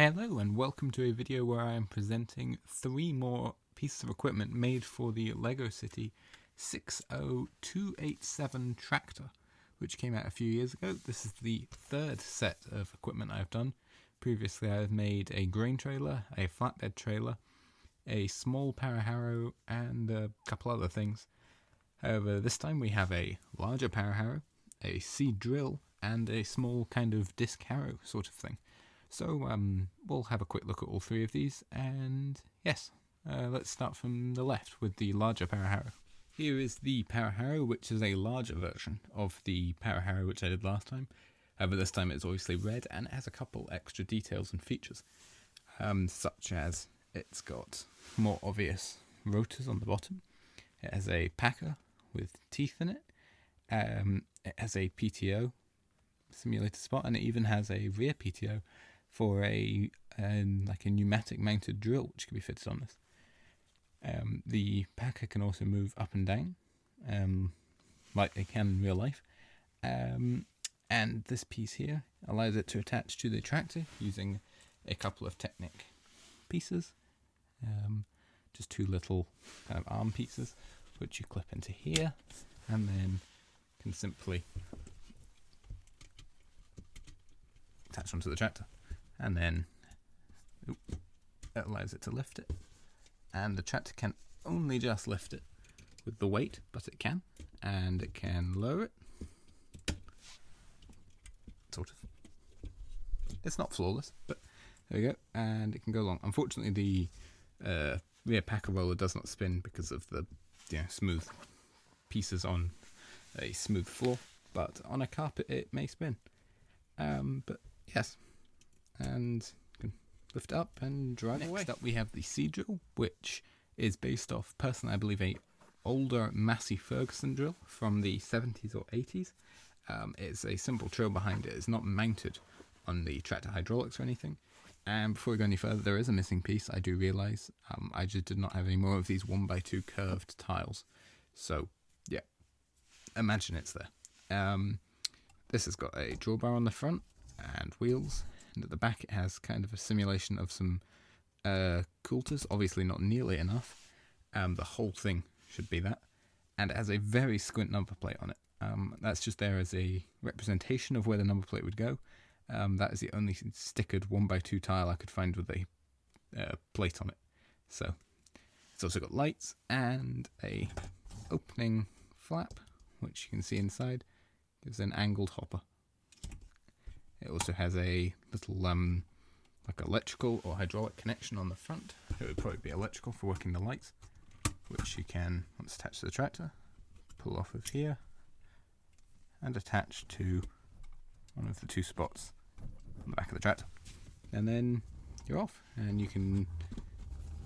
Hello and welcome to a video where I am presenting 3 more pieces of equipment made for the LEGO City 60287 tractor, which came out a few years ago. This is the 3rd set of equipment I've done. Previously I've made a grain trailer, a flatbed trailer, a small power harrow and a couple other things. However, this time we have a larger power harrow, a seed drill and a small kind of disc harrow sort of thing. So we'll have a quick look at all 3 of these, and yes, let's start from the left with the larger power harrow. Here is the power harrow, which is a larger version of the power harrow which I did last time. However, this time it's obviously red and it has a couple extra details and features, such as it's got more obvious rotors on the bottom. It has a packer with teeth in it. It has a PTO simulator spot, and it even has a rear PTO for a pneumatic mounted drill which can be fitted on this. The packer can also move up and down like they can in real life, and this piece here allows it to attach to the tractor using a couple of Technic pieces, just 2 little kind of arm pieces which you clip into here and then can simply attach onto the tractor, and then it allows it to lift it, and the tractor can only just lift it with the weight, but it can, and it can lower it, sort of. It's not flawless, but there we go, and it can go along. Unfortunately the rear packer roller does not spin because of the smooth pieces on a smooth floor, but on a carpet it may spin. But yes, and you can lift it up and drive away. Next up we have the seed drill, which is based off, personally I believe, a older Massey Ferguson drill from the 70s or 80s. It's a simple drill behind it. It's not mounted on the tractor hydraulics or anything. And before we go any further, there is a missing piece, I do realise. I just did not have any more of these 1x2 curved tiles. So yeah, imagine it's there. This has got a drawbar on the front and wheels, and at the back it has kind of a simulation of some coulters, obviously not nearly enough. The whole thing should be that, and it has a very squint number plate on it. That's just there as a representation of where the number plate would go. That is the only stickered 1x2 tile I could find with a plate on it. So it's also got lights and a opening flap, which you can see inside. Gives an angled hopper. It also has a little like electrical or hydraulic connection on the front. It would probably be electrical for working the lights, which you can, once attached to the tractor, pull off of here and attach to one of the 2 spots on the back of the tractor. And then you're off, and you can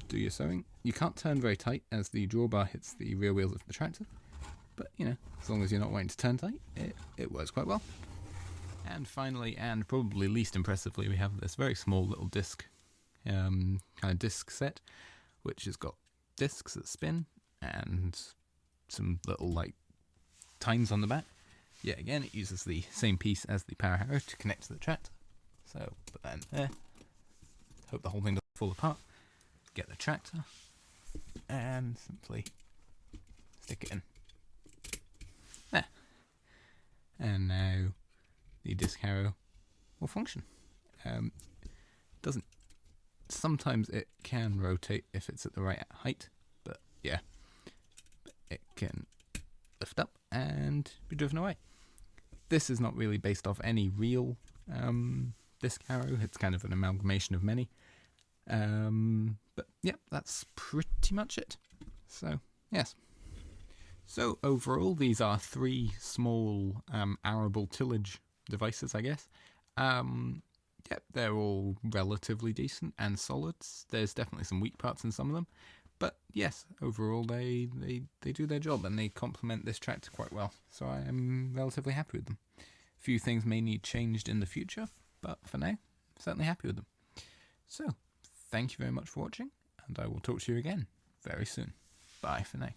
do your sewing. You can't turn very tight as the drawbar hits the rear wheels of the tractor, but as long as you're not wanting to turn tight, it works quite well. And finally, and probably least impressively, we have this very small little disc, kind of disc set, which has got discs that spin and some little tines on the back. Yeah, again, it uses the same piece as the power harrow to connect to the tractor. So put that in there. Hope the whole thing doesn't fall apart. Get the tractor and simply stick it in. There. And now the disc harrow will function. Sometimes it can rotate if it's at the right height, but yeah, it can lift up and be driven away. This is not really based off any real disc harrow. It's kind of an amalgamation of many. But yeah, that's pretty much it. So yes. So overall, these are 3 small arable tillage devices, I guess. Yeah, they're all relatively decent and solid. There's definitely some weak parts in some of them, but yes, overall they do their job and they complement this tractor quite well. So I am relatively happy with them. A few things may need changed in the future, but for now, certainly happy with them. So thank you very much for watching, and I will talk to you again very soon. Bye for now.